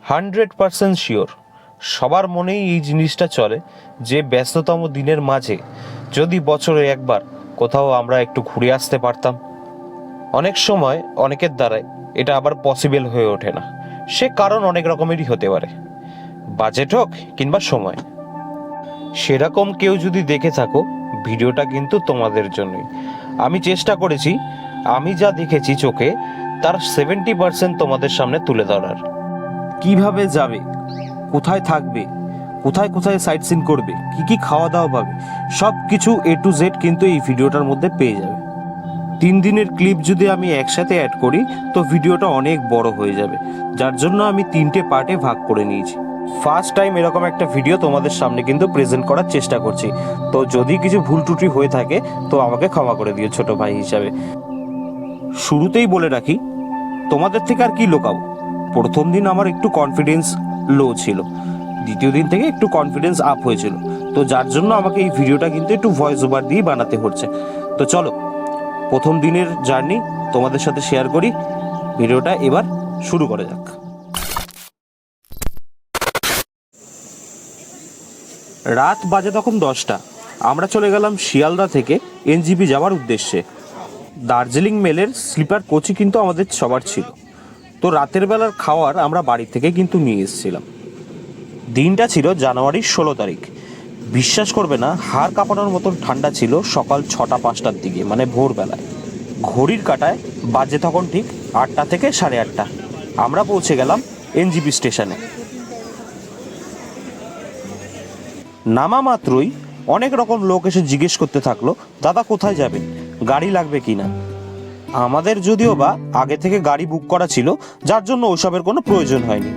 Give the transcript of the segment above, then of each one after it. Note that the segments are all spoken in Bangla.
100% শিওর সবার মনেই এই জিনিসটা চলে যে ব্যস্ততম দিনের মাঝে যদি বছরে একবার কোথাও আমরা একটু ঘুরে আসতে পারতাম। অনেক সময় অনেকের দ্বারাই এটা আবার পসিবল হয়ে ওঠে না, সে কারণ অনেক রকমেরই হতে পারে, বাজেট হোক কিংবা সময়। সেরকম কেউ যদি দেখে থাকো, ভিডিওটা কিন্তু তোমাদের জন্যই। আমি চেষ্টা করেছি আমি যা দেখেছি চোখে তার 70% তোমাদের সামনে তুলে ধরার। কিভাবে যাবে, কোথায় থাকবে, কোথায় কোথায় সাইট সিন করবে, কি কি খাওয়া দাওয়া পাবে, সব কিছু A to Z কিন্তু এই ভিডিওটার মধ্যে পেয়ে যাবে। 3 দিনের ক্লিপ যদি আমি একসাথে অ্যাড করি তো ভিডিওটা অনেক বড় হয়ে যাবে, যার জন্য আমি 3টে পার্টে ভাগ করে নিয়েছি। ফার্স্ট টাইম এরকম একটা ভিডিও তোমাদের সামনে কিন্তু প্রেজেন্ট করার চেষ্টা করছি, তো যদি কিছু ভুল ত্রুটি হয়ে থাকে তো আমাকে ক্ষমা করে দিও ছোট ভাই হিসাবে। শুরুতেই বলে রাখি, তোমাদের থেকে আর কি লুকাবো, প্রথম দিন আমার একটু কনফিডেন্স লো ছিল, দ্বিতীয় দিন থেকে একটু কনফিডেন্স আপ হয়েছিল, তো যার জন্য আমাকে এই ভিডিওটা কিন্তু একটু ভয়েস ওভার দিয়ে বানাতে হচ্ছে। তো চলো প্রথম দিনের জার্নি তোমাদের সাথে শেয়ার করি, ভিডিওটা এবার শুরু করা যাক। রাত বাজে তখন 10টা, আমরা চলে গেলাম শিয়ালদা থেকে NJP যাওয়ার উদ্দেশ্যে। দার্জিলিং মেলের স্লিপার কোচই কিন্তু আমাদের সবার ছিল, তো রাতের বেলার খাওয়ার আমরা বাড়ি থেকে কিন্তু নিয়ে এসেছিলাম। দিনটা ছিল জানুয়ারির 16 তারিখ। বিশ্বাস করবে না, হাড় কাঁপানোর মতন ঠান্ডা ছিল সকাল 6টা-5টার দিকে, মানে ভোরবেলায়। ঘড়ির কাঁটায় বাজে তখন ঠিক 8টা থেকে 8:30। আমরা পৌঁছে গেলাম NJP স্টেশনে। নামা মাত্রই অনেক রকম লোক এসে জিজ্ঞেস করতে থাকলো, দাদা কোথায় যাবেন, গাড়ি লাগবে কিনা। আমাদের যদিও বা আগে থেকে গাড়ি বুক করা ছিল, যার জন্য ওসবের কোনো প্রয়োজন হয়নি।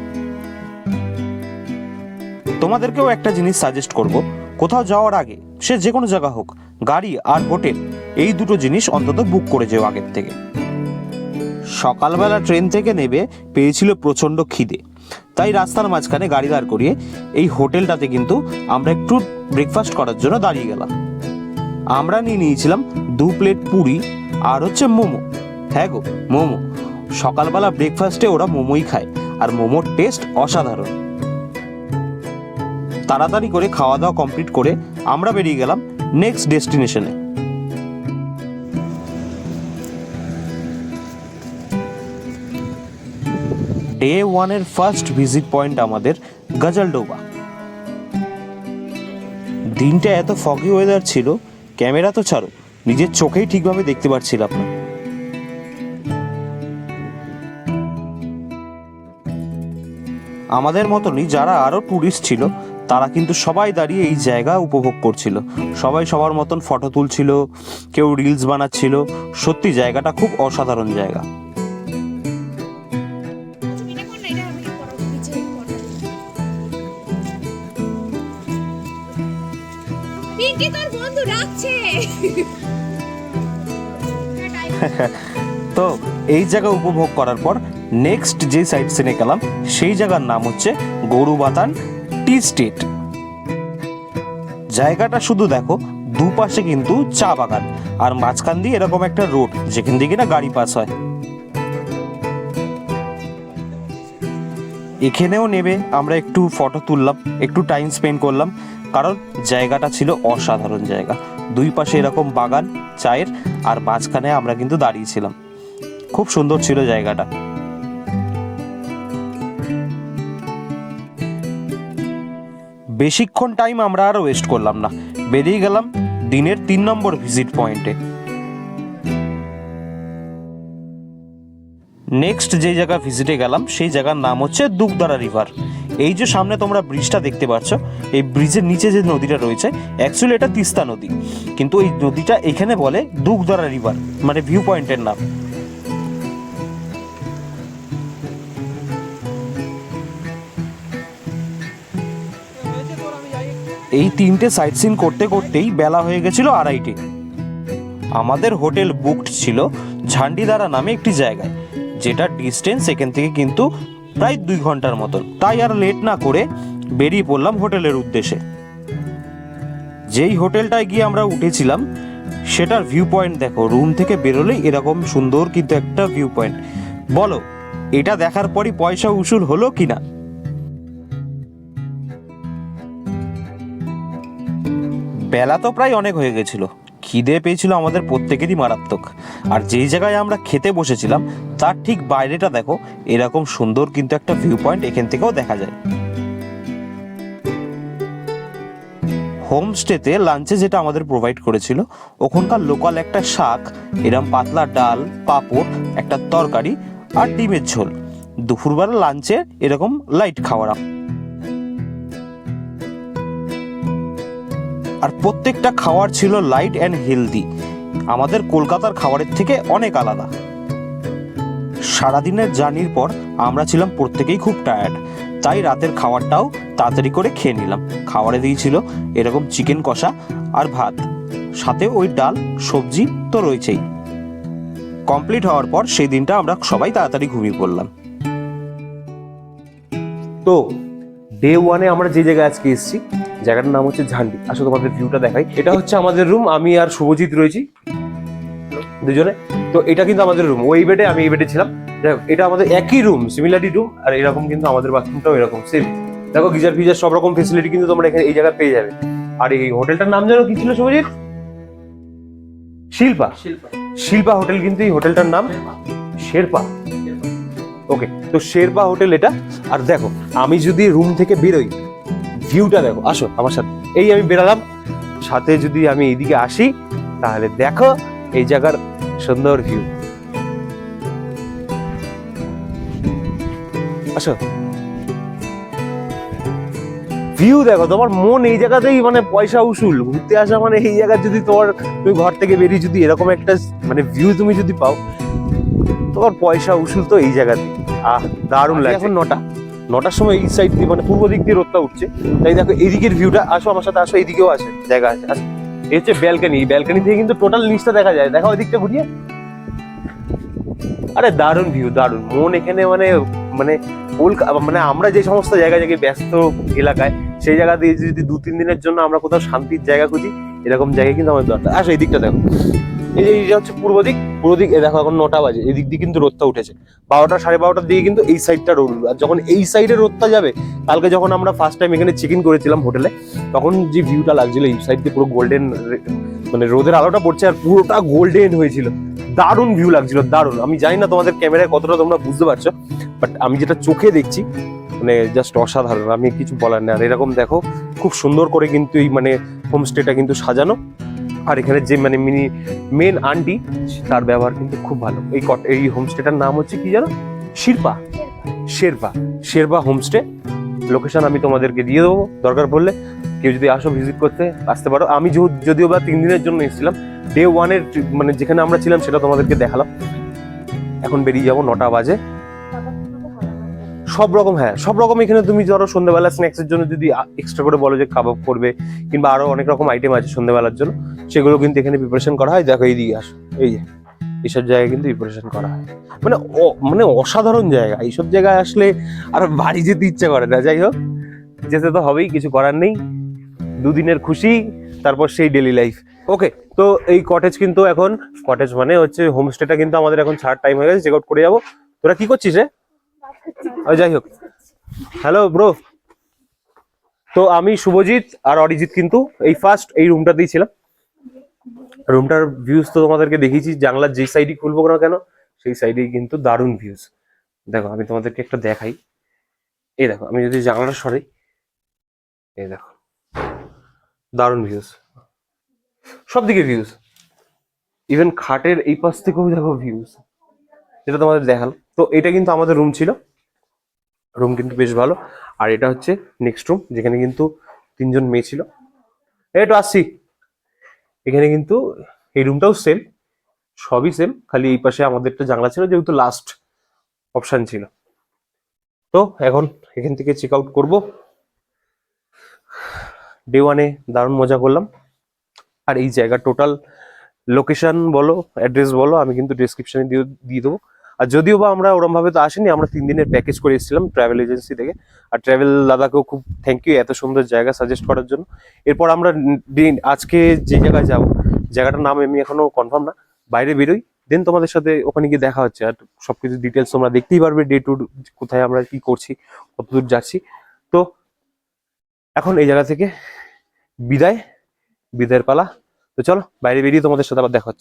তোমাদেরকেও একটা জিনিস সাজেস্ট করব, কোথাও যাওয়ার আগে সে যে কোনো জায়গা হোক, গাড়ি আর হোটেল এই দুটো জিনিস অন্তত বুক করে যেও আগের থেকে। সকালবেলা ট্রেন থেকে নেবে পেয়েছিল প্রচণ্ড খিদে, তাই রাস্তার মাঝখানে গাড়ি দাঁড় করিয়ে এই হোটেলটাতে কিন্তু আমরা একটু ব্রেকফাস্ট করার জন্য দাঁড়িয়ে গেলাম। আমরা নিয়েছিলাম 2 প্লেট পুরি আর হচ্ছে মোমো। হ্যাঁ গো, মোমো। সকালবেলা ব্রেকফাস্টে ওরা মোমোই খায়, আর মোমোর টেস্ট অসাধারণ। তাড়াতাড়ি করে খাওয়া দাওয়া কমপ্লিট করে আমরা বেরিয়ে গেলাম নেক্সট ডেস্টিনেশনে। ডে 1-এর ফার্স্ট ভিজিট পয়েন্ট আমাদের গজলডোবা। দিনটা এত ফগি ওয়েদার ছিল, ক্যামেরা তো ছাড়ো, নিজের চোখেই ঠিকভাবে দেখতে পারছিলাম না। আমাদের মতনই যারা আরও ট্যুরিস্ট ছিল তারা কিন্তু সবাই দাঁড়িয়ে এই জায়গা উপভোগ করছিল, সবাই সবার মতন ফটো তুলছিল, কেউ রিলস বানাচ্ছিল। সত্যি জায়গাটা খুব অসাধারণ জায়গা। তো এই জায়গা উপভোগ করার পর নেক্সট যে সাইট সিনে গেলাম সেই জায়গার নাম হচ্ছে গরুবাতান টি স্টেট। জায়গাটা শুধু দেখো, দুপাশে কিন্তু চা বাগান, আর মাঝখান দিয়ে এরকম একটা রোড যেখান দিয়ে কিনা গাড়ি পাস হয়। এখানেও নেবে আমরা একটু ফটো তুললাম, একটু টাইম স্পেন্ড করলাম, কারণ জায়গাটা ছিল অসাধারণ জায়গা। দুই পাশে এরকম বাগান চায়ের, আর মাঝখানে আমরা কিন্তু দাঁড়িয়েছিলাম। খুব সুন্দর ছিল জায়গাটা। বেশিক্ষণ টাইম আমরা আর ওয়েস্ট করলাম না, বেরিয়ে গেলাম দিনের 3 নম্বর ভিজিট পয়েন্টে। নেক্সট যে জায়গা ভিজিটে গেলাম সেই জায়গার নাম হচ্ছে দুগদারা রিভার। এই যে সামনে তোমরা ব্রিজটা দেখতে পাচ্ছ, এই ব্রিজের নিচে যে নদীটা রয়েছে অ্যাকচুয়ালি এটা তিস্তা নদী, কিন্তু এই নদীটা এখানে বলে দুগদারা রিভার, মানে ভিউ পয়েন্টের নাম। এই 3টে সাইট সিন করতে করতেই বেলা হয়ে গেছিল 2:30। আমাদের হোটেল বুকড ছিল ঝান্ডিদারা নামে একটি জায়গায়, যেটা ডিস্টেন্স এখান থেকে কিন্তু প্রায় 2 ঘন্টার মতন। তাই আর লেট না করে বেরিয়ে পড়লাম হোটেলের উদ্দেশ্যে। যেই হোটেলটায় গিয়ে আমরা উঠেছিলাম সেটার ভিউ পয়েন্ট দেখো, রুম থেকে বেরোলেই এরকম সুন্দর কিন্তু একটা ভিউ পয়েন্ট। বলো এটা দেখার পরই পয়সা উসুল হলো কিনা? বেলা তো প্রায় অনেক হয়ে গেছিল, খিদে পেয়েছিল আমাদের প্রত্যেকেরই মারাত্মক। আর যেই জায়গায় আমরা খেতে বসেছিলাম তার ঠিক বাইরেটা দেখো, এরকম সুন্দর কিন্তু একটা ভিউ পয়েন্ট এখান থেকেও দেখা যায়। হোমস্টেতে লাঞ্চে যেটা আমাদের প্রোভাইড করেছিল, ওখানকার লোকাল একটা শাক, এরম পাতলা ডাল, পাঁপড়, একটা তরকারি আর ডিমের ঝোল। দুপুরবেলা লাঞ্চে এরকম লাইট খাওয়ার, আর প্রত্যেকটা খাবার ছিল লাইট অ্যান্ড হেলদি, আমাদের কলকাতার খাবারের থেকে অনেক আলাদা। সারাদিনের জার্নির পর আমরা ছিলাম প্রত্যেকেই খুব টায়ার্ড, তাই রাতের খাবারটাও তাড়াতাড়ি করে খেয়ে নিলাম। খাবারে দিয়েছিল এরকম চিকেন কষা আর ভাত, সাথে ওই ডাল সবজি তো রয়েছেই। কমপ্লিট হওয়ার পর সেই দিনটা আমরা সবাই তাড়াতাড়ি ঘুমিয়ে পড়লাম। তো ডে ওয়ানে আমরা যে জায়গায় আজকে এসেছি, জায়গাটার নাম হচ্ছে ঝান্ডি। আসলে তোমাদের ভিউটা দেখাই, এটা হচ্ছে আমাদের রুম, আমি আর শুভজিৎ রয়েছি দুজনে। তো এটা কিন্তু আমাদের রুম, ওই বেডে আমি এই বেডে ছিলাম। এটা আমাদের একই রুম, সিমিলারলি রুম, আর এরকম কিন্তু আমাদের বাথরুমটাও এরকম সেম। দেখো গিজার ফিজার সব রকম ফেসিলিটি কিন্তু তোমরা এখানে এই জায়গায় পেয়ে যাবে। আর এই হোটেলটার নাম জানো কি ছিল শুভজিৎ? শিল্পা। শিল্পা হোটেল কিন্তু এই হোটেলটার নাম শেরপা। ওকে, তো শেরপা হোটেল এটা। আর দেখো আমি যদি রুম থেকে বেরোই, ভিউটা দেখো, আসো আমার সাথে। এই আমি বেরালাম, সাথে যদি আমি এইদিকে আসি তাহলে দেখো এই জায়গার সুন্দর ভিউ। আসো, ভিউ দেখো, তোমার মন এই জায়গাতেই মানে পয়সা উসুল। ঘুরতে আসা মানে এই জায়গা, যদি তুমি ঘর থেকে বেরিয়ে যদি এরকম একটা মানে ভিউ তুমি যদি পাও, তোমার পয়সা উসুল তো এই জায়গাতে। দারুণ লাগে। এখন 9টার সময় এই সাইড দিয়ে মানে পূর্ব দিক দিয়ে রোদটা উঠছে, তাই দেখো এইদিকের ভিউটা। আসো আমার সাথে, আসো, এইদিকেও আছে জায়গা আছে। আসো, এই হচ্ছে ব্যালকনি, ব্যালকনি থেকে কিন্তু টোটাল নিচটা দেখা যায়। দেখো ওই দিকটা ঘুরিয়ে, আরে দারুণ ভিউ, দারুণ। মন এখানে মানে মানে মানে আমরা যে সমস্ত জায়গায় যাই ব্যস্ত এলাকায়, সেই জায়গা দিয়ে যদি 2-3 দিনের জন্য আমরা কোথাও শান্তির জায়গা খুঁজি, এরকম জায়গায় কিন্তু আমাদের দরকার। আসো এই দিকটা দেখো, এই যে এইটা হচ্ছে পূর্ব দিক। দেখো এখন 9টা বাজে, এই দিক দিয়ে কিন্তু রোদটা উঠেছে। 12টা 12:30 দিকে কিন্তু এই সাইডটা রোদ, আর যখন এই সাইডে রোদটা যাবে, কালকে যখন আমরা ফার্স্ট টাইম এখানে চেক ইন করেছিলাম হোটেলে, তখন যে ভিউটা লাগছিল এই সাইড দিয়ে পুরো গোল্ডেন, মানে রোদের আলোটা পড়ছে আর পুরোটা গোল্ডেন হয়েছিল। দারুণ ভিউ লাগছিল, দারুণ। আমি জানি না তোমাদের ক্যামেরায় কতটা তোমরা বুঝতে পারছো, বাট আমি যেটা চোখে দেখছি মানে জাস্ট অসাধারণ, আমি কিছু বলার নেই। আর এরকম দেখো খুব সুন্দর করে কিন্তু এই মানে হোমস্টেটা কিন্তু সাজানো। আর এখানে যে মানে মেন আন্টি, তার ব্যবহার কিন্তু খুব ভালো। এই হোমস্টেটার নাম হচ্ছে কি জানো? শেরপা হোমস্টে। লোকেশন আমি তোমাদেরকে দিয়ে দেবো, দরকার পড়লে কেউ যদি আসো ভিজিট করতে আসতে পারো। আমি যদিও বা 3 দিনের জন্য এসেছিলাম, ডে ওয়ানের মানে যেখানে আমরা ছিলাম সেটা তোমাদেরকে দেখালাম। এখন বেরিয়ে যাবো, 9টা বাজে। সব রকম, হ্যাঁ সব রকম। এখানে তুমি ধরো সন্ধ্যাবেলা স্ন্যাক্সের জন্য যদি এক্সট্রা করে বলো যে কাবাব করবে, কিংবা আরো অনেক রকম আইটেম আছে সন্ধ্যাবেলার জন্য, সেগুলো কিন্তু এখানে প্রিপারেশন করা হয়। দেখো এইদিকে আসো, এই যে এইসব জায়গায় কিন্তু প্রিপারেশন করা হয়। মানে মানে অসাধারণ জায়গা। এইসব জায়গায় আসলে আর বাড়ি যেতে ইচ্ছা করে না। যাই হোক, যেতে তো হবেই, কিছু করার নেই। 2 দিনের খুশি, তারপর সেই ডেলি লাইফ। ওকে, তো এই কটেজ কিন্তু এখন, কটেজ মানে হচ্ছে হোমস্টেটা কিন্তু আমাদের এখন ছাড় টাইম হয়ে গেছে, চেক আউট করে যাবো। তোরা কি করছিস রে? যাই হোক, হ্যালো ব্রো। তো আমি, শুভজিৎ আর অরিজিৎ কিন্তু এই ফার্স্ট এই রুমটাতেই ছিলাম। রুমটার ভিউজ তো তোমাদেরকে দেখিয়েছি, জানলার যে সাইডই খুলবো না কেন সেই সাইডেই কিন্তু দারুণ ভিউজ। দেখো আমি তোমাদেরকে একটা দেখাই, এই দেখো আমি যদি জানলাটা সরাই, এই দেখো দারুণ ভিউজ, সব দিকে ভিউজ। ইভেন খাটের এই পাশ থেকেও দেখো ভিউজ, যেটা তোমাদের দেখালো। তো এটা কিন্তু আমাদের রুম ছিল, রুম কিন্তু বেশ ভালো। আর এটা হচ্ছে নেক্সট রুম, যেখানে কিন্তু 3জন মেয়ে ছিল। একটু আসছি। এখানে কিন্তু এই রুমটাও সেম, সবই সেম, খালি এই পাশে আমাদের একটা জানলা ছিল, যেহেতু লাস্ট অপশন ছিল। তো এখন এখান থেকে চেক আউট করবো। ডে ওয়ানে দারুণ মজা করলাম। আর এই জায়গা টোটাল লোকেশন বলো, অ্যাড্রেস বলো, আমি কিন্তু ডিসক্রিপশনে দিয়ে দেবো। আর যদিও বা আমরা ওরম ভাবে তো আসিনি, আমরা 3 দিনের প্যাকেজ করে এসেছিলাম ট্রাভেল এজেন্সি থেকে। আর ট্রাভেল দাদাকেও খুব থ্যাংক ইউ এত সুন্দর জায়গা সাজেস্ট করার জন্য। এরপর আমরা আজকে যে জায়গায় যাবো, জায়গাটার নাম আমি এখনো কনফার্ম না, বাইরে বেরোই, দেন তোমাদের সাথে ওখানে গিয়ে দেখা হচ্ছে। আর সবকিছু ডিটেলস তোমরা দেখতেই পারবে, ডে টু কোথায় আমরা কি করছি, কতদূর যাচ্ছি। তো এখন এই জায়গা থেকে বিদায়, বিদায়ের পালা। তো চলো বাইরে বেরিয়ে তোমাদের সাথে আবার দেখা হচ্ছে।